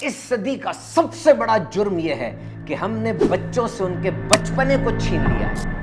اس صدی کا سب سے بڑا جرم یہ ہے کہ ہم نے بچوں سے ان کے بچپنے کو چھین لیا ہے.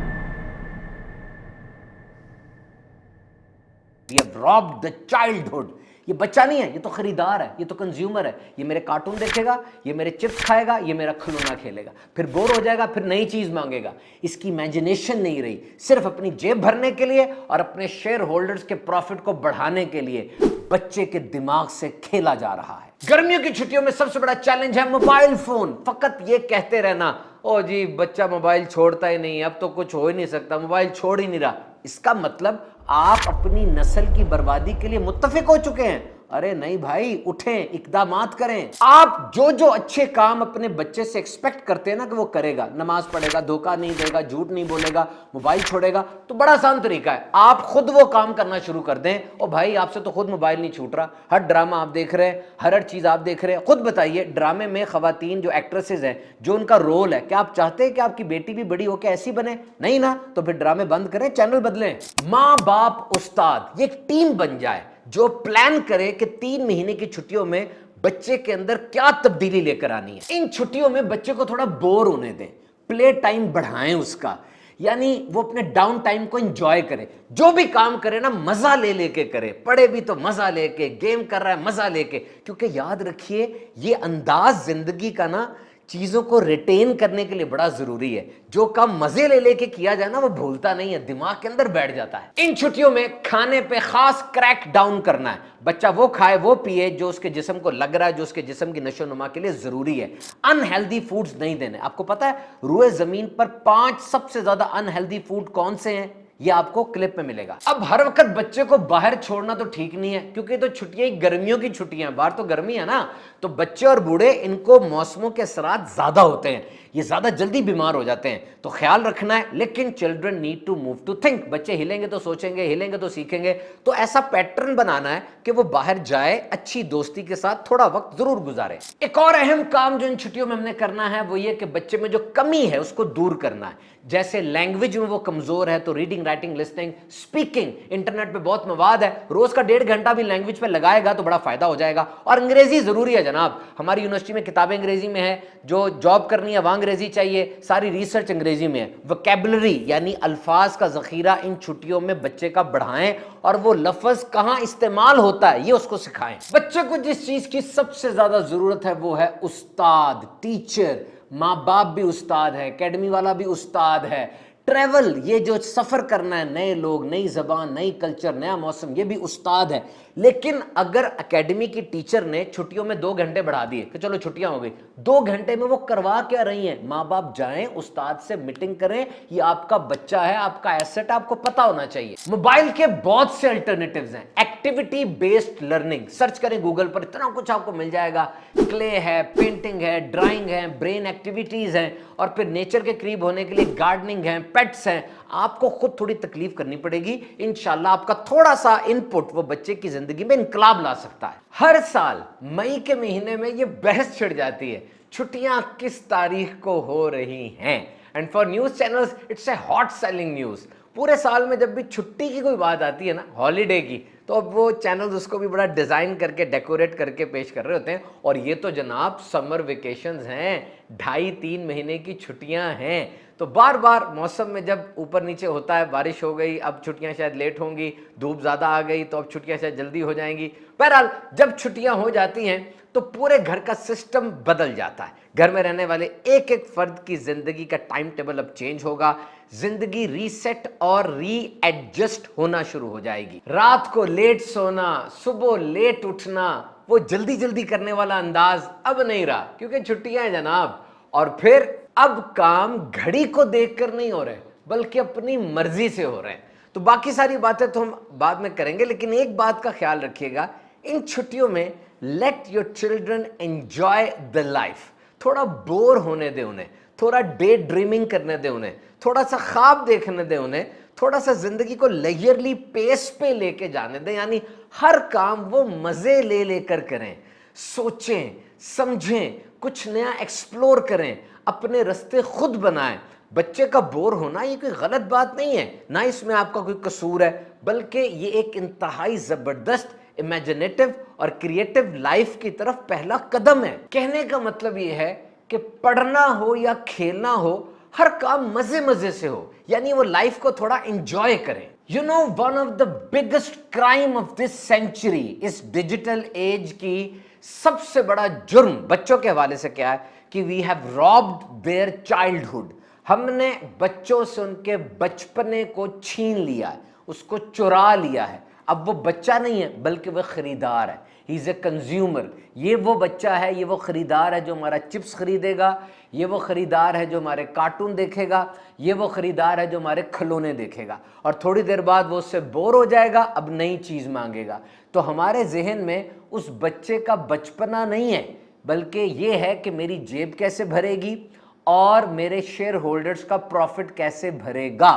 We have robbed the childhood. یہ بچہ نہیں ہے، یہ تو خریدار ہے، یہ تو کنزیومر ہے. یہ میرے کارٹون دیکھے گا، یہ میرے چپس کھائے گا، یہ میرا کھلونا کھیلے گا، پھر بور ہو جائے گا، پھر نئی چیز مانگے گا. اس کی امیجنیشن نہیں رہی، صرف اپنی جیب بھرنے کے لیے اور اپنے شیئر ہولڈرز کے پروفٹ کو بڑھانے کے لیے بچے کے دماغ سے کھیلا جا رہا ہے. گرمیوں کی چھٹیوں میں سب سے بڑا چیلنج ہے موبائل فون. فقط یہ کہتے رہنا او جی بچہ موبائل چھوڑتا ہی نہیں، اب تو کچھ ہو ہی نہیں سکتا، موبائل چھوڑ ہی نہیں رہا. اس کا مطلب آپ اپنی نسل کی بربادی کے لیے متفق ہو چکے ہیں. ارے نہیں بھائی، اٹھیں، اقدامات کریں. آپ جو اچھے کام اپنے بچے سے ایکسپیکٹ کرتے ہیں نا کہ وہ کرے گا، نماز پڑھے گا، دھوکہ نہیں دے گا، جھوٹ نہیں بولے گا، موبائل چھوڑے گا، تو بڑا آسان طریقہ ہے. آپ خود وہ کام کرنا شروع کر دیں. او بھائی آپ سے تو خود موبائل نہیں چھوٹ رہا، ہر ڈرامہ آپ دیکھ رہے ہیں، ہر چیز آپ دیکھ رہے ہیں. خود بتائیے ڈرامے میں خواتین جو ایکٹریسز ہیں، جو ان کا رول ہے، کیا آپ چاہتے ہیں کہ آپ کی بیٹی بھی بڑی ہو کے ایسی بنے؟ نہیں نا. تو پھر ڈرامے بند کریں، چینل بدلیں. ماں باپ استاد یہ ایک ٹیم بن جائے جو پلان کرے کہ 3 مہینے کی چھٹیوں میں بچے کے اندر کیا تبدیلی لے کر آنی ہے. ان چھٹیوں میں بچے کو تھوڑا بور ہونے دیں، پلے ٹائم بڑھائیں اس کا، یعنی وہ اپنے ڈاؤن ٹائم کو انجوائے کرے. جو بھی کام کرے نا مزہ لے لے کے کرے. پڑھے بھی تو مزہ لے کے، گیم کر رہا ہے مزہ لے کے. کیونکہ یاد رکھیے یہ انداز زندگی کا نا چیزوں کو ریٹین کرنے کے لیے بڑا ضروری ہے. جو کام مزے لے لے کے کیا جائے نا وہ بھولتا نہیں ہے، دماغ کے اندر بیٹھ جاتا ہے. ان چھٹیوں میں کھانے پہ خاص کریک ڈاؤن کرنا ہے. بچہ وہ کھائے وہ پیے جو اس کے جسم کو لگ رہا ہے، جو اس کے جسم کی نشو و نما کے لیے ضروری ہے. ان ہیلدی فوڈز نہیں دینے. آپ کو پتا ہے روئے زمین پر 5 سب سے زیادہ ان ہیلدی فوڈ کون سے ہیں؟ یہ آپ کو کلپ میں ملے گا. اب ہر وقت بچے کو باہر چھوڑنا تو ٹھیک نہیں ہے، کیونکہ یہ تو چھٹیاں گرمیوں کی چھٹیاں ہیں، باہر تو گرمی ہے نا. تو بچے اور بوڑھے ان کو موسموں کے اثرات زیادہ ہوتے ہیں، یہ زیادہ جلدی بیمار ہو جاتے ہیں. تو خیال رکھنا ہے. لیکن children need to move to think. بچے ہلیں گے تو سوچیں گے، ہلیں گے تو سیکھیں گے. تو ایسا پیٹرن بنانا ہے کہ وہ باہر جائے، اچھی دوستی کے ساتھ تھوڑا وقت ضرور گزارے. ایک اور اہم کام جو ان چھٹیوں میں ہم نے کرنا ہے وہ یہ کہ بچے میں جو کمی ہے اس کو دور کرنا ہے. جیسے لینگویج میں وہ کمزور ہے تو reading, writing, listening, speaking. Internet پہ بہت مواد ہے، روز کا 1.5 گھنٹہ بھی لینگویج پہ لگائے گا تو بڑا فائدہ ہو جائے گا. اور انگریزی ضروری ہے جناب. ہماری یونیورسٹی میں کتابیں انگریزی میں ہیں، جو جاب کرنی ہے وہاں انگریزی چاہیے، ساری ریسرچ انگریزی میں ہے. ووکیبلری یعنی الفاظ کا ذخیرہ ان چھٹیوں میں بچے کا بڑھائیں اور وہ لفظ کہاں استعمال ہوتا ہے یہ اس کو سکھائیں. بچے کو جس چیز کی سب سے زیادہ ضرورت ہے وہ ہے استاد، ٹیچر. ماں باپ بھی استاد ہے، اکیڈمی والا بھی استاد ہے. ٹریول، یہ جو سفر کرنا ہے، نئے لوگ، نئی زبان، نئی کلچر، نیا موسم، یہ بھی استاد ہے. لیکن اگر اکیڈمی کی ٹیچر نے چھٹیوں میں 2 گھنٹے بڑھا دیے کہ چلو چھٹیاں ہو گئی، 2 گھنٹے میں وہ کروا کیا رہی ہیں؟ ماں باپ جائیں استاد سے میٹنگ کریں. یہ آپ کا بچہ ہے، آپ کا ایسٹ ہے، آپ کو پتا ہونا چاہیے. موبائل کے بہت سے الٹرنیٹیوز ہیں. ایکٹیویٹی بیسڈ لرننگ سرچ کریں گوگل پر، اتنا کچھ آپ کو مل جائے گا. کلے ہے، پینٹنگ ہے، ڈرائنگ ہے، برین ایکٹیویٹیز ہیں، اور پھر نیچر کے قریب ہونے کے لیے گارڈننگ ہے، پیٹس ہیں. آپ کو خود تھوڑی تکلیف کرنی پڑے گی. انشاءاللہ آپ کا تھوڑا سا ان پٹ وہ بچے کی زندگی میں انقلاب لا سکتا ہے. ہر سال مئی کے مہینے میں یہ بحث چھڑ جاتی ہے چھٹیاں کس تاریخ کو ہو رہی ہیں. And for news channels it's a hot selling news. پورے سال میں جب بھی چھٹی کی کوئی بات آتی ہے نا، ہالیڈے کی، تو اب وہ چینلز اس کو بھی بڑا ڈیزائن کر کے ڈیکوریٹ کر کے پیش کر رہے ہوتے ہیں. اور یہ تو جناب سمر ویکیشنز ہیں، 2.5-3 مہینے کی چھٹیاں ہیں. تو بار بار موسم میں جب اوپر نیچے ہوتا ہے، بارش ہو گئی اب چھٹیاں شاید لیٹ ہوں گی، دھوپ زیادہ آ گئی تو اب چھٹیاں شاید جلدی ہو جائیں گی. بہرحال جب چھٹیاں ہو جاتی ہیں تو پورے گھر کا سسٹم بدل جاتا ہے. گھر میں رہنے والے ایک ایک فرد کی زندگی کا ٹائم ٹیبل اب چینج ہوگا. زندگی ریسیٹ اور ری ایڈجسٹ ہونا شروع ہو جائے گی. رات کو لیٹ سونا، صبح لیٹ اٹھنا، وہ جلدی جلدی کرنے والا انداز اب نہیں رہا کیونکہ چھٹیاں ہیں جناب. اور پھر اب کام گھڑی کو دیکھ کر نہیں ہو رہے بلکہ اپنی مرضی سے ہو رہے ہیں. تو باقی ساری باتیں تو ہم بعد میں کریں گے، لیکن ایک بات کا خیال رکھیے گا، ان چھٹیوں میں let your children enjoy the life. تھوڑا بور ہونے دیں انہیں، تھوڑا ڈے ڈریمنگ کرنے دیں انہیں، تھوڑا سا خواب دیکھنے دیں انہیں، تھوڑا سا زندگی کو لیئرلی پیس پہ لے کے جانے دیں. یعنی ہر کام وہ مزے لے لے کر کریں، سوچیں سمجھیں، کچھ نیا ایکسپلور کریں، اپنے رستے خود بنائیں. بچے کا بور ہونا یہ کوئی غلط بات نہیں ہے، نہ اس میں آپ کا کوئی قصور ہے، بلکہ یہ ایک انتہائی زبردست इमेजिनेटिव और क्रिएटिव लाइफ की तरफ पहला कदम है। कहने का मतलब ये है कि पढ़ना हो या खेलना हो, हर काम मजे मजे से हो, यानी वो लाइफ को थोड़ा एंजॉय करें। You know, one of the biggest crime of this century, इस डिजिटल एज की सबसे बड़ा जुर्म बच्चों के हवाले से क्या है कि we have robbed their childhood. हमने बच्चों से उनके बचपने को छीन लिया है, उसको चुरा लिया है। अब वो बच्चा नहीं है बल्कि वो खरीदार है। He is a consumer. ये वो बच्चा है, ये वो खरीदार है जो हमारा चिप्स खरीदेगा, ये वो खरीदार है जो हमारे कार्टून देखेगा, ये वो खरीदार है जो हमारे खिलौने देखेगा, और थोड़ी देर बाद वो उससे बोर हो जाएगा, अब नई चीज मांगेगा। तो हमारे जहन में उस बच्चे का बचपना नहीं है, बल्कि ये है कि मेरी जेब कैसे भरेगी और मेरे शेयर होल्डर्स का प्रॉफिट कैसे भरेगा।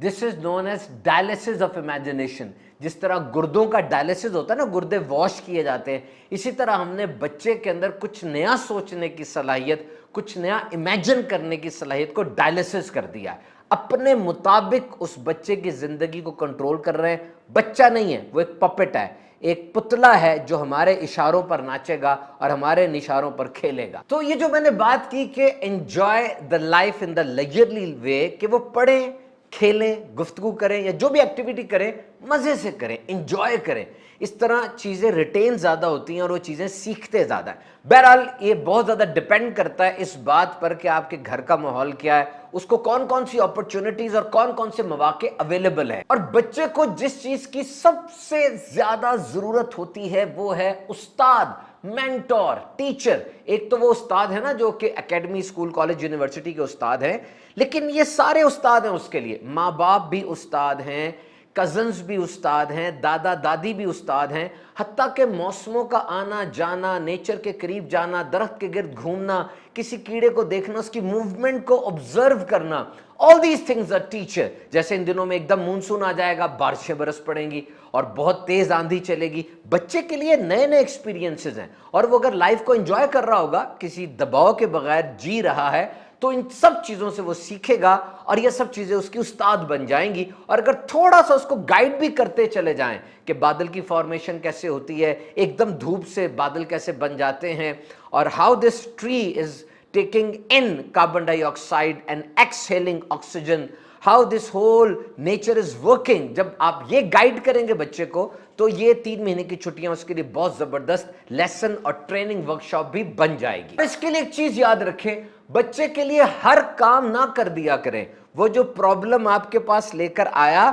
This is known as dialysis of imagination. जिस तरह गुर्दों का डायलिसिस होता है ना, गुर्दे वॉश किए जाते हैं, इसी तरह हमने बच्चे के अंदर कुछ नया सोचने की सलाहियत, कुछ नया इमेजिन करने की सलाहियत को डायलिसिस कर दिया है। अपने मुताबिक उस बच्चे की जिंदगी को कंट्रोल कर रहे हैं। बच्चा नहीं है, वो एक पपेट है, एक पुतला है जो हमारे इशारों पर नाचेगा और हमारे इशारों पर खेलेगा। तो ये जो मैंने बात की कि enjoy the life in the leisurely way, कि वो पढ़ें, खेलें, गुफ्तगू करें या जो भी एक्टिविटी करें मजे से करें, एंजॉय करें, इस तरह चीजें रिटेन ज्यादा होती हैं और वो चीजें सीखते ज्यादा है। बहरहाल ये बहुत ज्यादा डिपेंड करता है इस बात पर कि आपके घर का माहौल क्या है, उसको कौन कौन सी अपॉर्चुनिटीज और कौन कौन से मौके अवेलेबल है। और बच्चे को जिस चीज की सबसे ज्यादा जरूरत होती है वो है उस्ताद, मेंटोर, टीचर। एक तो वो उस्ताद है ना जो कि एकेडमी, स्कूल, कॉलेज, यूनिवर्सिटी के उस्ताद हैं, लेकिन ये सारे उस्ताद हैं उसके लिए। माँ बाप भी उस्ताद हैं, कजन्स भी उस्ताद हैं, दादा दादी भी उस्ताद हैं, हत्ता के मौसमों का आना जाना, नेचर के करीब जाना, दरख्त के गिर्द घूमना, किसी कीड़े को देखना, उसकी मूवमेंट को ऑब्जर्व करना, all these things are teacher. जैसे इन दिनों में एकदम मानसून आ जाएगा, बारिशें बरस पड़ेंगी और बहुत तेज आंधी चलेगी, बच्चे के लिए नए नए एक्सपीरियंसेस हैं, और वो अगर लाइफ को एंजॉय कर रहा होगा, किसी दबाव के बगैर जी रहा है, तो इन सब चीजों से वो सीखेगा और ये सब चीजें उसकी उस्ताद बन जाएंगी। और अगर थोड़ा सा उसको गाइड भी करते चले जाएं कि बादल की फॉर्मेशन कैसे होती है, एकदम धूप से बादल कैसे बन जाते हैं, और how this tree is taking in carbon dioxide and exhaling oxygen, how this whole nature is working, जब आप ये गाइड करेंगे बच्चे को, तो ये 3 महीने की छुट्टियां उसके लिए बहुत जबरदस्त लेसन और ट्रेनिंग वर्कशॉप भी बन जाएगी। इसके लिए एक चीज याद रखें, बच्चे के लिए हर काम ना कर दिया करें। वो जो प्रॉब्लम आपके पास लेकर आया,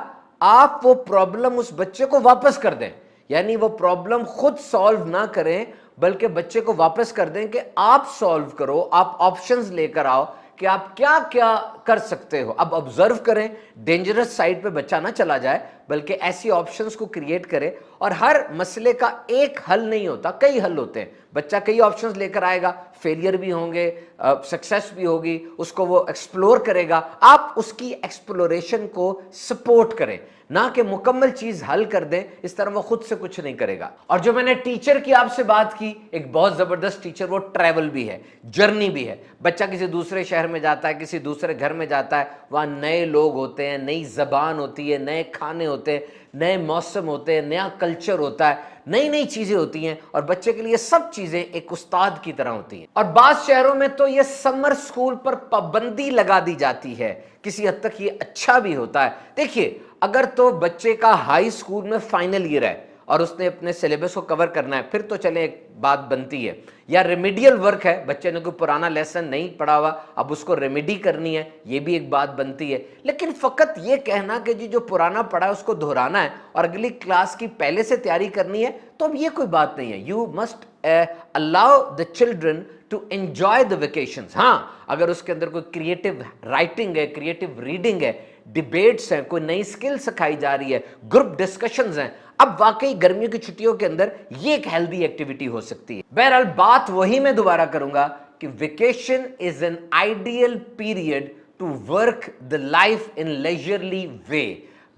आप वो प्रॉब्लम उस बच्चे को वापस कर दें, यानी वो प्रॉब्लम खुद सॉल्व ना करें, बल्कि बच्चे को वापस कर दें कि आप सॉल्व करो, आप ऑप्शंस लेकर आओ कि आप क्या क्या कर सकते हो। अब ऑब्जर्व करें, डेंजरस साइड पे बच्चा ना चला जाए, बल्कि ऐसी ऑप्शंस को क्रिएट करें। और हर मसले का एक हल नहीं होता, कई हल होते हैं। बच्चा कई ऑप्शंस लेकर आएगा, फेलियर भी होंगे, सक्सेस भी होगी, उसको वो एक्सप्लोर करेगा। आप उसकी एक्सप्लोरेशन को सपोर्ट करें, ना कि मुकम्मल चीज हल कर दें, इस तरह वो खुद से कुछ नहीं करेगा। और जो मैंने टीचर की आपसे बात की, एक बहुत जबरदस्त टीचर, वो ट्रैवल भी है, जर्नी भी है। बच्चा किसी दूसरे शहर में जाता है, किसी दूसरे घर में जाता है, वहां नए लोग होते हैं, नई जबान होती है, नए खाने होते हैं, नए मौसम होते हैं, नया कल्चर होता है, नई नई चीजें होती हैं, और बच्चे के लिए सब चीजें एक उस्ताद की तरह होती हैं। और बाज़ शहरों में तो ये समर स्कूल पर पाबंदी लगा दी जाती है, किसी हद तक ये अच्छा भी होता है। देखिए, अगर तो बच्चे का हाई स्कूल में फाइनल ईयर है और उसने अपने सिलेबस को कवर करना है, फिर तो चले एक बात बनती है। या रेमेडियल वर्क है, बच्चे ने कोई पुराना लेसन नहीं पढ़ा हुआ, अब उसको रेमेडी करनी है, ये भी एक बात बनती है। लेकिन फकत ये कहना कि जी जो पुराना पढ़ा है उसको दोहराना है और अगली क्लास की पहले से तैयारी करनी है, तो अब ये कोई बात नहीं है। You must allow the children to enjoy the vacations. हाँ, अगर उसके अंदर कोई क्रिएटिव राइटिंग है, क्रिएटिव रीडिंग है, डिबेट्स हैं, कोई नई स्किल सिखाई जा रही है, ग्रुप डिस्कशंस हैं, अब वाकई गर्मियों की छुट्टियों के अंदर ये एक हेल्दी एक्टिविटी हो सकती है। बहरहाल बात वही मैं दोबारा करूंगा कि vacation is an ideal period to work the life in leisurely way,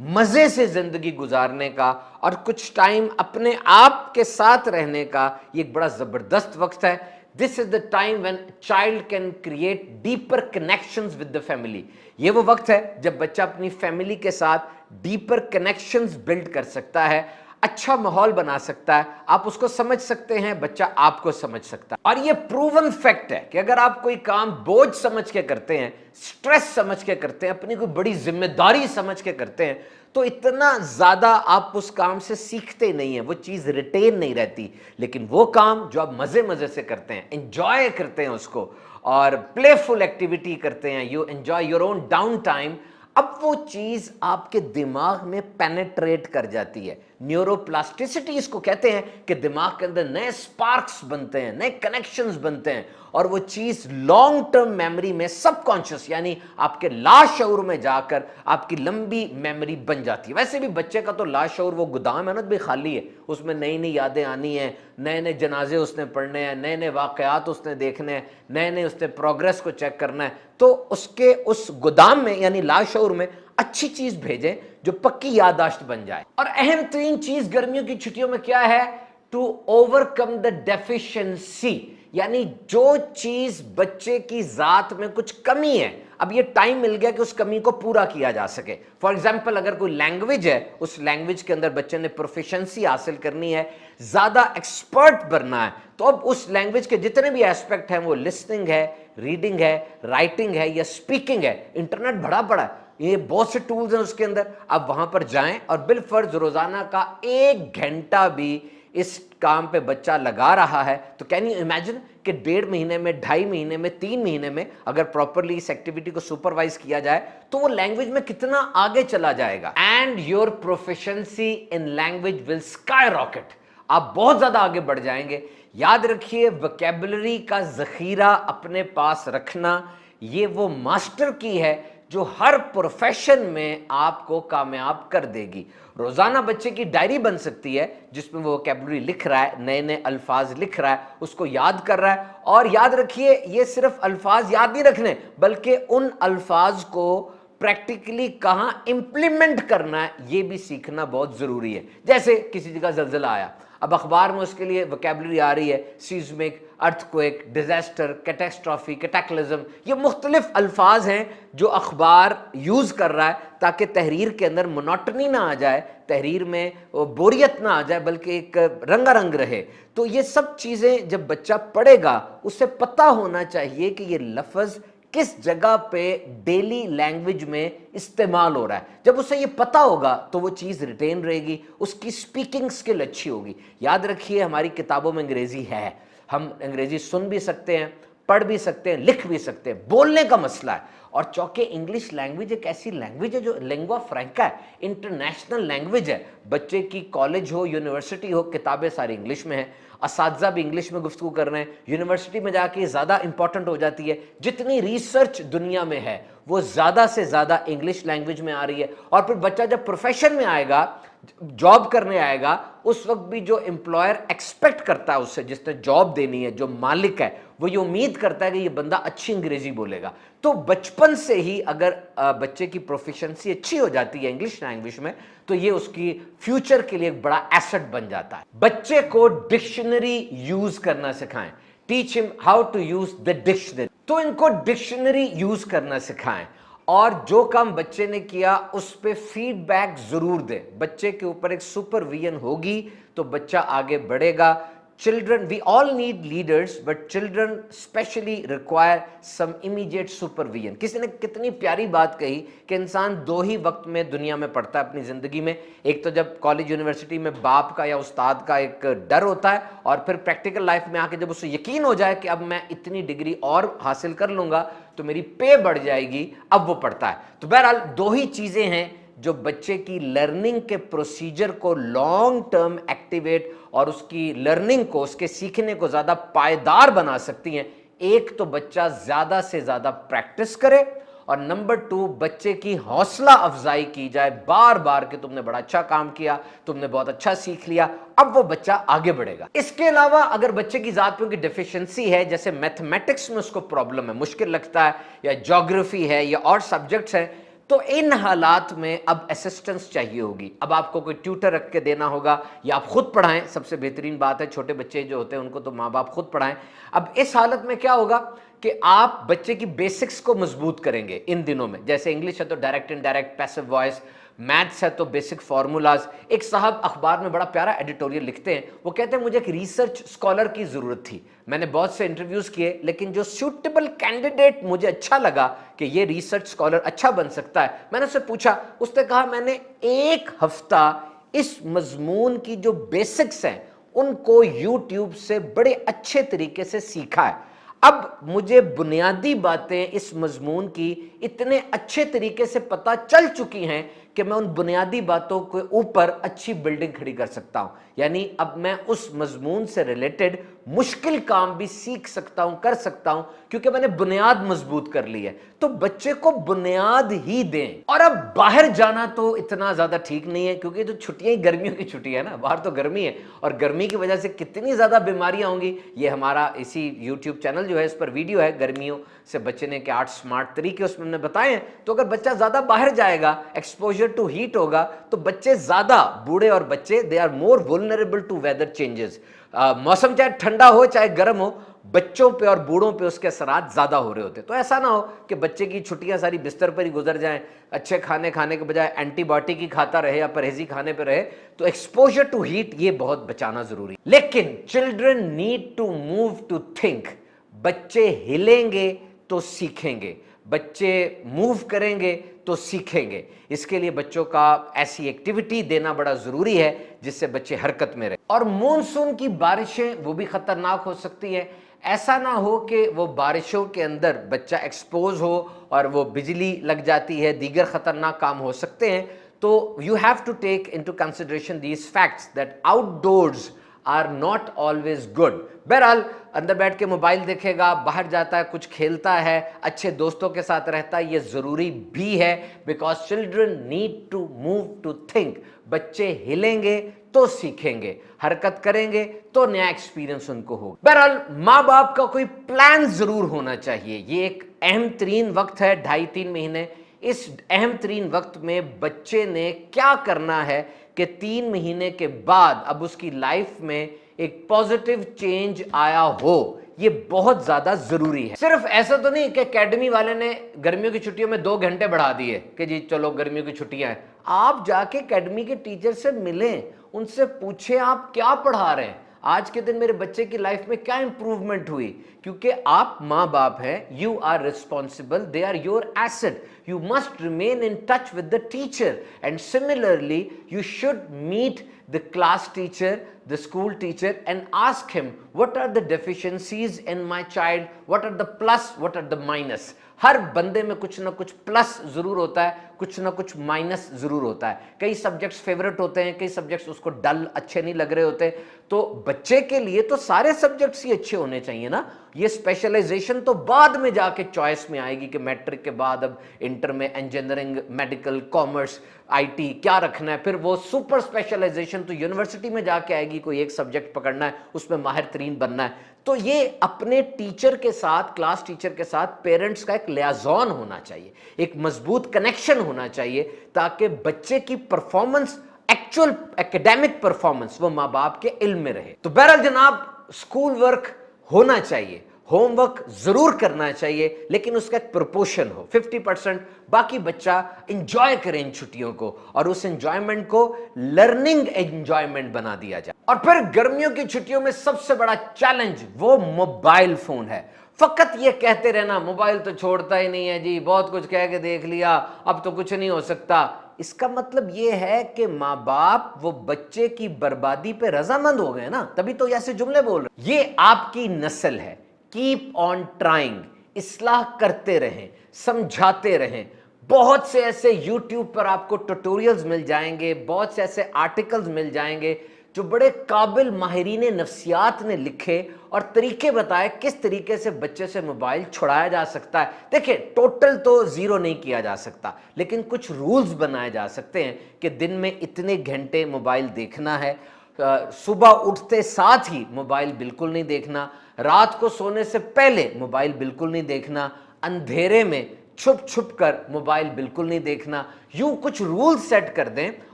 मजे से जिंदगी गुजारने का और कुछ टाइम अपने आप के साथ रहने का ये एक बड़ा जबरदस्त वक्त है। This is the time when child can create deeper connections with the family. ये वो वक्त है जब बच्चा अपनी फैमिली के साथ डीपर कनेक्शंस बिल्ड कर सकता है, अच्छा माहौल बना सकता है, आप उसको समझ सकते हैं, बच्चा आपको समझ सकता है। और ये प्रूवन फैक्ट है कि अगर आप कोई काम बोझ समझ के करते हैं, स्ट्रेस समझ के करते हैं, अपनी कोई बड़ी जिम्मेदारी समझ के करते हैं, तो इतना ज्यादा आप उस काम से सीखते नहीं हैं, वो चीज रिटेन नहीं रहती। लेकिन वो काम जो आप मजे मजे से करते हैं, एंजॉय करते हैं उसको, और प्लेफुल एक्टिविटी करते हैं, you enjoy your own down time, अब वो चीज आपके दिमाग में पेनेट्रेट कर जाती है। न्यूरोप्लास्टिसिटी इसको कहते हैं कि दिमाग के अंदर नए स्पार्क्स बनते हैं, नए कनेक्शंस बनते हैं, और वो चीज लॉन्ग टर्म मेमोरी में सबकॉन्शियस यानी आपके लाशऊर में जाकर आपकी लंबी मेमोरी बन जाती है। वैसे भी बच्चे का तो लाशऊर वो गोदाम है ना, भी खाली है, उसमें नई नई यादें आनी है, नए नए जनाजे उसने पढ़ने हैं, नए नए वाकयात उसने देखने हैं, नए नए उसने प्रोग्रेस को चेक करना है। तो उसके उस गोदाम में यानी लाशऊर में अच्छी चीज भेजें जो पक्की याददाश्त बन जाए। और अहम तरीन चीज गर्मियों की छुट्टियों में क्या है? टू ओवरकम द डेफिशिएंसी, यानी जो चीज बच्चे की जात में कुछ कमी है, अब ये टाइम मिल गया कि उस कमी को पूरा किया जा सके। फॉर एग्जाम्पल, अगर कोई लैंग्वेज है, उस लैंग्वेज के अंदर बच्चे ने प्रोफिशिएंसी हासिल करनी है, ज्यादा एक्सपर्ट बनना है, तो अब उस लैंग्वेज के जितने भी एस्पेक्ट हैं, वो लिसनिंग है, रीडिंग है, राइटिंग है या स्पीकिंग है, इंटरनेट भरा पड़ा है, ये बहुत से टूल्स हैं उसके अंदर, आप वहां पर जाएं और बिलफर्ज रोजाना का 1 घंटा भी इस काम पे बच्चा लगा रहा है, तो कैन यू इमेजिन कि 1.5 महीने में, 2.5 महीने में, 3 महीने में अगर प्रॉपरली इस एक्टिविटी को सुपरवाइज किया जाए तो वो लैंग्वेज में कितना आगे चला जाएगा। And your proficiency in language will sky rocket, आप बहुत ज्यादा आगे बढ़ जाएंगे। याद रखिए, वोकैबुलरी का जखीरा अपने पास रखना ये वो मास्टर की है जो हर प्रोफेशन में आपको कामयाब कर देगी। रोजाना बच्चे की डायरी बन सकती है जिसमें वो वोकैबुलरी लिख रहा है, नए नए अल्फाज लिख रहा है, उसको याद कर रहा है। और याद रखिए, ये सिर्फ अल्फाज याद नहीं रखने, बल्कि उन अल्फाज को प्रैक्टिकली कहां इंप्लीमेंट करना है ये भी सीखना बहुत जरूरी है। जैसे किसी जगह जल्जला आया, अब अखबार में उसके लिए वोकैबुलरी आ रही है, सीज्मिक, अर्थक्वेक, डिजास्टर, कैटेस्ट्रॉफी, कैटेक्लिज्म, ये मुख्तलिफ अल्फाज हैं जो अखबार यूज कर रहा है ताकि तहरीर के अंदर मोनोटनी ना आ जाए, तहरीर में बोरियत ना आ जाए, बल्कि एक रंगारंग रहे। तो ये सब चीजें जब बच्चा पढ़ेगा उसे पता होना चाहिए कि ये लफ्ज किस जगह पे डेली लैंग्वेज में इस्तेमाल हो रहा है। जब उसे ये पता होगा तो वो चीज रिटेन रहेगी, उसकी स्पीकिंग स्किल अच्छी होगी। याद रखिए, हमारी किताबों में अंग्रेजी है, हम अंग्रेजी सुन भी सकते हैं, पढ़ भी सकते हैं, लिख भी सकते हैं, बोलने का मसला है। और चौके इंग्लिश लैंग्वेज एक ऐसी लैंग्वेज है जो लिंगुआ फ्रैंका है, इंटरनेशनल लैंग्वेज है। बच्चे की कॉलेज हो, यूनिवर्सिटी हो, किताबें सारी इंग्लिश में है, असातिज़ा भी इंग्लिश में गुफ्तगू कर रहे हैं, यूनिवर्सिटी में जाके ज़्यादा इंपॉर्टेंट हो जाती है। जितनी रिसर्च दुनिया में है वो ज़्यादा से ज़्यादा इंग्लिश लैंग्वेज में आ रही है। और फिर बच्चा जब प्रोफेशन में आएगा, जॉब करने आएगा, उस वक्त भी जो एम्प्लॉयर एक्सपेक्ट करता है उससे, जिसने जॉब देनी है, जो मालिक है, वो ये उम्मीद करता है कि ये बंदा अच्छी अंग्रेजी बोलेगा। तो बचपन से ही अगर बच्चे की प्रोफिशिएंसी अच्छी हो जाती है इंग्लिश लैंग्वेज में, तो ये उसकी फ्यूचर के लिए एक बड़ा एसेट बन जाता है। बच्चे को डिक्शनरी यूज करना सिखाएं, teach him how to use the dictionary. तो इनको डिक्शनरी यूज करना सिखाएं, और जो काम बच्चे ने किया उस पे फीडबैक जरूर दें। बच्चे के ऊपर एक सुपरविजन होगी तो बच्चा आगे बढ़ेगा। Children, we all need leaders, but children specially require some immediate supervision. किसी ने कितनी प्यारी बात कही कि इंसान 2 ही वक्त में दुनिया में पढ़ता है अपनी जिंदगी में, एक तो जब कॉलेज यूनिवर्सिटी में बाप का या उस्ताद का एक डर होता है, और फिर प्रैक्टिकल लाइफ में आके जब उसे यकीन हो जाए कि अब मैं इतनी डिग्री और हासिल कर लूंगा तो मेरी पे बढ़ जाएगी, अब वो पढ़ता है। तो बहरहाल 2 ही चीजें हैं जो बच्चे की लर्निंग के प्रोसीजर को लॉन्ग टर्म एक्टिवेट और उसकी लर्निंग को, उसके सीखने को ज्यादा पायदार बना सकती हैं। एक तो बच्चा ज्यादा से ज्यादा प्रैक्टिस करे, और नंबर 2 बच्चे की हौसला अफजाई की जाए बार बार कि तुमने बड़ा अच्छा काम किया, तुमने बहुत अच्छा सीख लिया, अब वो बच्चा आगे बढ़ेगा। इसके अलावा अगर बच्चे की जात में कोई डेफिशिएंसी है, जैसे मैथमेटिक्स में उसको प्रॉब्लम है, मुश्किल लगता है, या ज्योग्राफी है, या और सब्जेक्ट्स हैं, तो इन हालात में अब असिस्टेंस चाहिए होगी। अब आपको कोई ट्यूटर रख के देना होगा, या आप खुद पढ़ाएं, सबसे बेहतरीन बात है। छोटे बच्चे जो होते हैं उनको तो माँ बाप खुद पढ़ाएं। अब इस हालत में क्या होगा कि आप बच्चे की बेसिक्स को मजबूत करेंगे इन दिनों में। जैसे इंग्लिश है तो direct indirect, passive voice, maths है तो बेसिक फार्मूलाज। एक साहब अखबार में बड़ा प्यारा एडिटोरियल लिखते हैं, वो कहते हैं मुझे एक रिसर्च स्कॉलर की ज़रूरत थी। मैंने बहुत से इंटरव्यूज़ किए, लेकिन जो सूटेबल कैंडिडेट मुझे अच्छा लगा कि ये रिसर्च स्कॉलर अच्छा बन सकता है, मैंने उससे पूछा। उसने कहा मैंने 1 हफ्ता इस मजमून की जो बेसिक्स हैं उनको यूट्यूब से बड़े अच्छे तरीके से सीखा है। अब मुझे बुनियादी बातें इस मजमून की इतने अच्छे तरीके से पता चल चुकी हैं कि मैं उन बुनियादी बातों के ऊपर अच्छी बिल्डिंग खड़ी कर सकता हूं। यानी अब मैं उस मजमून से रिलेटेड मुश्किल काम भी सीख सकता हूं, कर सकता हूं, क्योंकि मैंने बुनियाद मजबूत कर ली है। तो बच्चे को बुनियाद ही दें। और अब बाहर जाना तो इतना ज्यादा ठीक नहीं है, क्योंकि तो छुट्टियां ही गर्मियों की छुट्टियां है ना, बाहर तो गर्मी है, और गर्मी की वजह से कितनी ज्यादा बीमारियां होंगी। ये हमारा इसी यूट्यूब चैनल जो है, इस पर वीडियो है गर्मियों से बचने के 8 स्मार्ट तरीके, उसमें हमने बताए हैं। तो अगर बच्चा ज्यादा बाहर जाएगा, एक्सपोजर टू हीट होगा, तो बच्चे ज्यादा, बूढ़े और बच्चे, they are more vulnerable to weather changes. मौसम चाहे ठंडा हो चाहे गर्म हो, बच्चों पे और बूढ़ों पे उसके असरात ज्यादा हो रहे होते। तो ऐसा ना हो कि बच्चे की छुट्टियां सारी बिस्तर पर ही गुजर जाएं, अच्छे खाने खाने के बजाय एंटीबायोटिक ही खाता रहे या परहेजी खाने पे रहे। तो एक्सपोजर टू हीट ये बहुत बचाना जरूरी है। लेकिन children need to move to think. बच्चे हिलेंगे तो सीखेंगे, बच्चे मूव करेंगे तो सीखेंगे। इसके लिए बच्चों का ऐसी एक्टिविटी देना बड़ा जरूरी है जिससे बच्चे हरकत में रहे। और मॉनसून की बारिशें वो भी खतरनाक हो सकती है। ऐसा ना हो कि वो बारिशों के अंदर बच्चा एक्सपोज हो और वो बिजली लग जाती है, दीगर खतरनाक काम हो सकते हैं। तो you have to take into consideration these facts that outdoors are not always good. बहरहाल अंदर बैठ के मोबाइल देखेगा, बाहर जाता है, कुछ खेलता है, अच्छे दोस्तों के साथ रहता है, ये जरूरी भी है, because children need to move to think. बच्चे हिलेंगे तो सीखेंगे, हरकत करेंगे तो नया एक्सपीरियंस उनको होगा। बहरहाल माँ बाप का कोई प्लान जरूर होना चाहिए। ये एक अहम तरीन वक्त है, 2.5-3 महीने। इस अहम तरीन वक्त में बच्चे ने क्या करना है कि 3 महीने के बाद अब उसकी लाइफ में एक पॉजिटिव चेंज आया हो, ये बहुत ज्यादा जरूरी है। सिर्फ ऐसा तो नहीं कि एकेडमी वाले ने गर्मियों की छुट्टियों में 2 घंटे बढ़ा दिए कि जी चलो गर्मियों की छुट्टियां हैं। आप जाके एकेडमी के टीचर से मिलें, उनसे पूछें आप क्या पढ़ा रहे हैं, आज के दिन मेरे बच्चे की लाइफ में क्या इंप्रूवमेंट हुई। क्योंकि आप माँ बाप हैं, you are responsible, they are your asset, you must remain in touch with the teacher, and similarly you should meet the class teacher, the school teacher, and ask him what are the deficiencies in my child, what are the plus, what are the minus। हर बंदे में कुछ ना कुछ plus जरूर होता है, कुछ ना कुछ माइनस जरूर होता है। कई सब्जेक्ट्स फेवरेट होते हैं, कई सब्जेक्ट्स उसको डल अच्छे नहीं लग रहे होते। तो बच्चे के लिए तो सारे सब्जेक्ट्स ही अच्छे होने चाहिए ना। ये स्पेशलाइजेशन तो बाद में जाके चॉइस में आएगी कि मैट्रिक के बाद अब इंटर में इंजीनियरिंग, मेडिकल, कॉमर्स, आईटी क्या रखना है। फिर वो सुपर स्पेशलाइजेशन तो यूनिवर्सिटी में जाके आएगी, कोई एक सब्जेक्ट पकड़ना है, उसमें माहिर तरीन बनना है। तो ये अपने टीचर के साथ, क्लास टीचर के साथ पेरेंट्स का एक लियाज़ॉन होना चाहिए, एक मजबूत कनेक्शन होना चाहिए, ताकि बच्चे की परफॉर्मेंस, एक्चुअल एकेडमिक परफॉर्मेंस, वो माँ बाप के इल्म में रहे। तो बहरहाल जनाब, स्कूल वर्क होना चाहिए, होमवर्क जरूर करना चाहिए, लेकिन उसका एक प्रोपोर्शन हो, 50%, बाकी बच्चा एंजॉय करे इन छुट्टियों को, और उस एंजॉयमेंट को लर्निंग एंजॉयमेंट बना दिया जाए। और फिर गर्मियों की छुट्टियों में सबसे बड़ा चैलेंज वो मोबाइल फोन है। फकत ये कहते रहना मोबाइल तो छोड़ता ही नहीं है जी, बहुत कुछ कह के देख लिया, अब तो कुछ नहीं हो सकता। इसका मतलब ये है कि माँ बाप वो बच्चे की बर्बादी पे रजामंद हो गए ना, तभी तो ऐसे जुमले बोल रहे। ये आपकी नस्ल है, कीप ऑन ट्राइंग, इस्लाह करते रहें, समझाते रहें। बहुत से ऐसे यूट्यूब पर आपको ट्यूटोरियल्स मिल जाएंगे, बहुत से ऐसे आर्टिकल्स मिल जाएंगे जो बड़े काबिल माहिरीन नफ्सियात ने लिखे और तरीके बताए किस तरीके से बच्चे से मोबाइल छुड़ाया जा सकता है। देखिए, टोटल तो जीरो नहीं किया जा सकता, लेकिन कुछ रूल्स बनाए जा सकते हैं कि दिन में इतने घंटे मोबाइल देखना है, सुबह उठते साथ ही मोबाइल बिल्कुल नहीं देखना, रात को सोने से पहले मोबाइल बिल्कुल नहीं देखना, अंधेरे में छुप छुप कर मोबाइल बिल्कुल नहीं देखना। यूं कुछ रूल्स सेट कर दें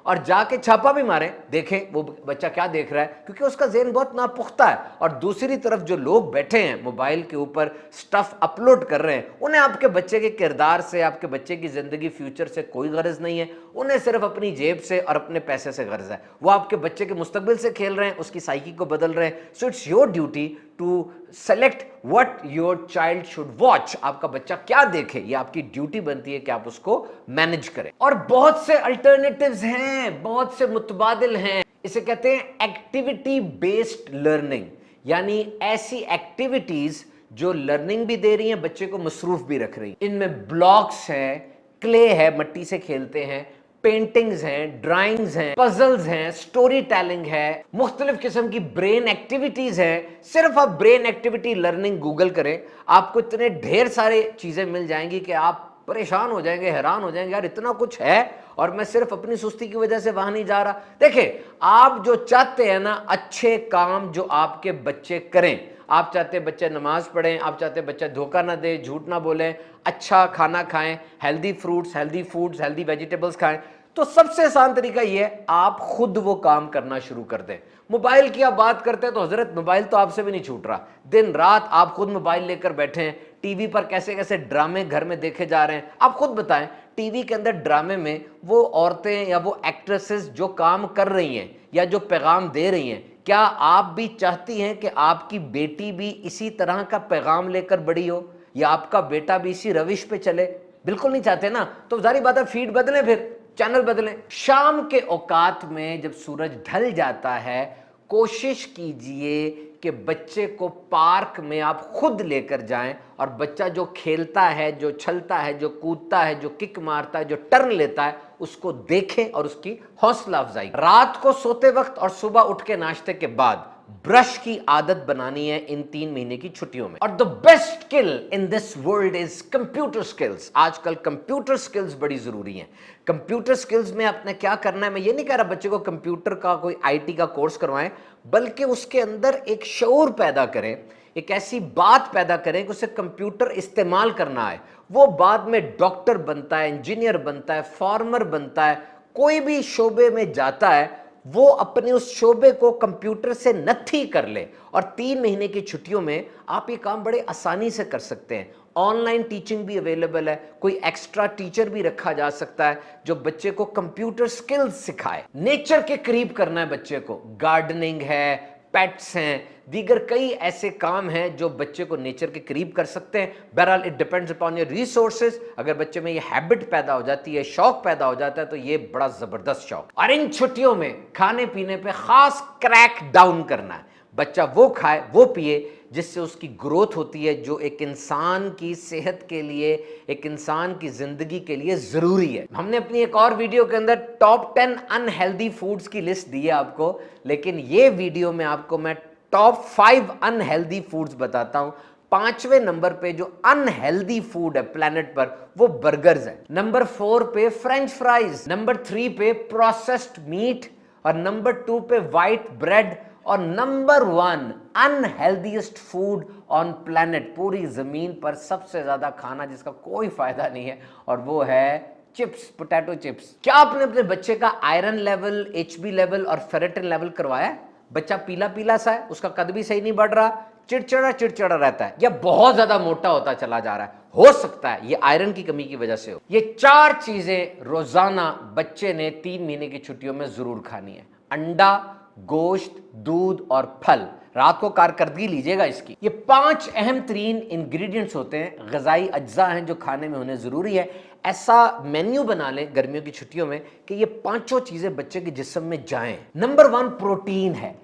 और जाके छापा भी मारें, देखें वो बच्चा क्या देख रहा है, क्योंकि उसका ज़हन बहुत नापुख्ता है। और दूसरी तरफ जो लोग बैठे हैं मोबाइल के ऊपर स्टफ अपलोड कर रहे हैं, उन्हें आपके बच्चे के किरदार से, आपके बच्चे की ज़िंदगी फ्यूचर से कोई गर्ज नहीं है, उन्हें सिर्फ अपनी जेब से और अपने पैसे से गर्ज है। वो आपके बच्चे के मुस्तकबिल से खेल रहे हैं, उसकी साइकी को बदल रहे हैं। So it's your duty to select what your child should watch. आपका बच्चा क्या देखे, ये आपकी ड्यूटी बनती है कि आप उसको मैनेज करें। और बहुत से अल्टरनेटिव्स हैं, बहुत से मुतबादिल हैं। इसे कहते हैं एक्टिविटी बेस्ड लर्निंग, यानी ऐसी एक्टिविटीज जो लर्निंग भी दे रही हैं, बच्चे को मसरूफ भी रख रही हैं। इनमें ब्लॉक्स हैं, क्ले है, मिट्टी से खेलते हैं, पेंटिंग्स हैं, ड्राइंग्स हैं, पजल्स हैं, स्टोरी टेलिंग है, मुख्तलिफ किस्म की ब्रेन एक्टिविटीज हैं। सिर्फ आप ब्रेन एक्टिविटी लर्निंग गूगल करें, आपको इतने ढेर सारे चीजें मिल जाएंगी कि आप परेशान हो जाएंगे, हैरान हो जाएंगे, यार इतना कुछ है और मैं सिर्फ अपनी सुस्ती की वजह से वहां नहीं जा रहा। देखिए, आप जो चाहते हैं ना, अच्छे काम जो आपके बच्चे करें, आप चाहते हैं बच्चे नमाज पढ़ें, आप चाहते हैं बच्चा धोखा ना दे, झूठ ना बोलें, अच्छा खाना खाएं, healthy fruits, healthy foods, healthy vegetables खाएं, तो सबसे आसान तरीका यह है आप खुद वो काम करना शुरू कर दें। मोबाइल की आप बात करते हैं तो हजरत मोबाइल तो आपसे भी नहीं छूट रहा, दिन रात आप खुद मोबाइल लेकर बैठे हैं। टीवी पर कैसे कैसे ड्रामे घर में देखे जा रहे हैं, आप खुद बताएं। टीवी के अंदर ड्रामे में वो औरतें या वो एक्ट्रेसेस जो काम कर रही हैं या जो पैगाम दे रही हैं, क्या आप भी चाहती हैं कि आपकी बेटी भी इसी तरह का पैगाम लेकर बड़ी हो, या आपका बेटा भी इसी रविश पे चले? बिल्कुल नहीं चाहते ना। तो जारी बात है, फीड बदलें, फिर चैनल बदलें। शाम के औकात में जब सूरज ढल जाता है, कोशिश कीजिए कि बच्चे को पार्क में आप खुद लेकर जाएं और बच्चा जो खेलता है, जो छलता है, जो कूदता है, जो किक मारता है, जो टर्न लेता है, उसको देखें और उसकी हौसला अफजाई। रात को सोते वक्त और सुबह उठ के नाश्ते के बाद ब्रश की आदत बनानी है इन 3 महीने की छुट्टियों में। और the best skill in this world is computer skills. आजकल कंप्यूटर स्किल्स बड़ी जरूरी हैं। कंप्यूटर स्किल्स में आपने क्या करना है, मैं ये नहीं कह रहा बच्चे को कंप्यूटर का कोई आईटी का कोर्स करवाएं, बल्कि उसके अंदर एक शऊर पैदा करें, एक ऐसी बात पैदा करें कि उसे कंप्यूटर इस्तेमाल करना है। वो बाद में डॉक्टर बनता है, इंजीनियर बनता है, फार्मर बनता है, कोई भी शोबे में जाता है, वो अपने उस शोबे को कंप्यूटर से नत्थी कर ले। और 3 महीने की छुट्टियों में आप ये काम बड़े आसानी से कर सकते हैं। ऑनलाइन टीचिंग भी अवेलेबल है, कोई एक्स्ट्रा टीचर भी रखा जा सकता है जो बच्चे को कंप्यूटर स्किल्स सिखाए। नेचर के करीब करना है बच्चे को, गार्डनिंग है, पेट्स हैं, दीगर कई ऐसे काम हैं जो बच्चे को नेचर के करीब कर सकते हैं। बहरहाल it depends upon your resources. अगर बच्चे में ये हैबिट पैदा हो जाती है, शौक पैदा हो जाता है, तो ये बड़ा जबरदस्त शौक। और इन छुट्टियों में खाने पीने पे खास क्रैक डाउन करना है। बच्चा वो खाए, वो पिए जिससे उसकी ग्रोथ होती है, जो एक इंसान की सेहत के लिए, एक इंसान की जिंदगी के लिए जरूरी है। हमने अपनी एक और वीडियो के अंदर टॉप 10 अनहेल्दी फूड्स की लिस्ट दी है आपको, लेकिन ये वीडियो में आपको मैं टॉप 5 अनहेल्दी फूड्स बताता हूं। 5वें नंबर पे जो अनहेल्दी फूड है प्लेनेट पर, वो बर्गर्स है। नंबर 4 पे फ्रेंच फ्राइज, नंबर 3 पे प्रोसेस्ड मीट, और नंबर 2 पे व्हाइट ब्रेड, और नंबर 1 अनहेल्दीएस्ट फूड ऑन प्लेनेट, पूरी जमीन पर सबसे ज्यादा खाना जिसका कोई फायदा नहीं है, और वो है चिप्स, पोटैटो चिप्स। क्या आपने अपने बच्चे का आयरन लेवल, HB लेवल और फेरेटिन लेवल करवाया? बच्चा पीला पीला सा है, उसका कद भी सही नहीं बढ़ रहा, चिड़चिड़ा चिड़चिड़ा रहता है, या बहुत ज्यादा मोटा होता चला जा रहा है। हो सकता है ये आयरन की कमी की वजह से हो। ये 4 चीजें रोजाना बच्चे ने 3 महीने की छुट्टियों में जरूर खानी है। अंडा, गोश्त, दूध और फल। रात को कारकर्दगी लीजिएगा इसकी। ये 5 अहम तरीन इंग्रेडिएंट्स होते हैं, ग़िज़ाई अज्जा हैं जो खाने में होने ज़रूरी है। ऐसा मेन्यू बना लें गर्मियों की छुट्टियों में कि ये 5 चीज़ें बच्चे के जिस्म में जाएं। नंबर 1 प्रोटीन है।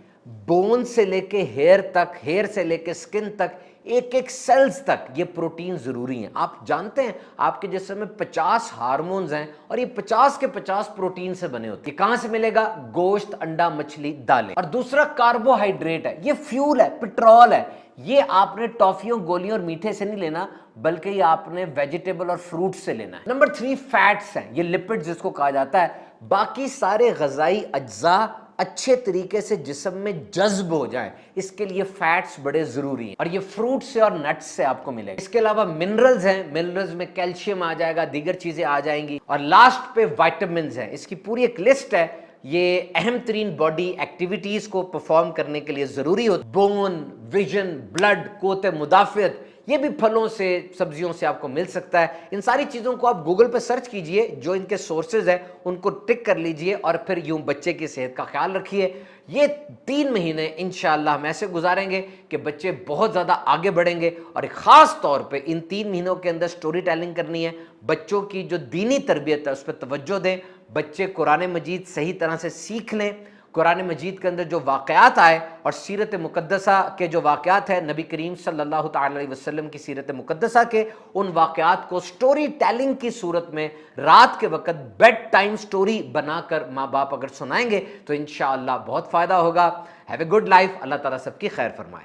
बोन से लेके हेयर तक, हेयर से लेके स्किन तक, एक एक सेल्स तक ये प्रोटीन जरूरी है। आप जानते हैं आपके जिस्म में 50 हार्मोन्स हैं और ये 50 के 50 प्रोटीन से बने होते हैं। कहां से मिलेगा? गोश्त, अंडा, मछली, दालें। और दूसरा कार्बोहाइड्रेट है, ये फ्यूल है, पेट्रोल है। ये आपने टॉफियों, गोलियों और मीठे से नहीं लेना, बल्कि ये आपने वेजिटेबल और फ्रूट से लेना है। नंबर 3 फैट्स हैं, ये लिपिड जिसको कहा जाता है। बाकी सारे ग़िज़ाई अज्जा اچھے طریقے سے جسم میں جذب ہو جائیں، اس کے لیے فیٹس بڑے ضروری ہیں، اور یہ فروٹ سے اور نٹس سے آپ کو ملے گا۔ اس کے علاوہ منرلز ہیں، منرلز میں کیلشیم آ جائے گا، دیگر چیزیں آ جائیں گی، اور لاسٹ پہ وائٹامنز ہیں۔ اس کی پوری ایک لسٹ ہے، یہ اہم ترین باڈی ایکٹیویٹیز کو پرفارم کرنے کے لیے ضروری ہوتا ہے۔ بون، ویژن، بلڈ، قوت مدافعت، یہ بھی پھلوں سے، سبزیوں سے آپ کو مل سکتا ہے۔ ان ساری چیزوں کو آپ گوگل پہ سرچ کیجئے، جو ان کے سورسز ہیں ان کو ٹک کر لیجئے، اور پھر یوں بچے کی صحت کا خیال رکھیے۔ یہ 3 مہینے انشاءاللہ ہم ایسے گزاریں گے کہ بچے بہت زیادہ آگے بڑھیں گے، اور خاص طور پہ ان 3 مہینوں کے اندر سٹوری ٹیلنگ کرنی ہے، بچوں کی جو دینی تربیت ہے اس پہ توجہ دیں، بچے قرآن مجید صحیح طرح سے سیکھ لیں۔ قرآن مجید کے اندر جو واقعات آئے اور سیرت مقدسہ کے جو واقعات ہیں، نبی کریم صلی اللہ تعالی علیہ وسلم کی سیرت مقدسہ کے، ان واقعات کو سٹوری ٹیلنگ کی صورت میں رات کے وقت بیڈ ٹائم سٹوری بنا کر ماں باپ اگر سنائیں گے تو انشاءاللہ بہت فائدہ ہوگا۔ ہیو اے گڈ لائف، اللہ تعالیٰ سب کی خیر فرمائے۔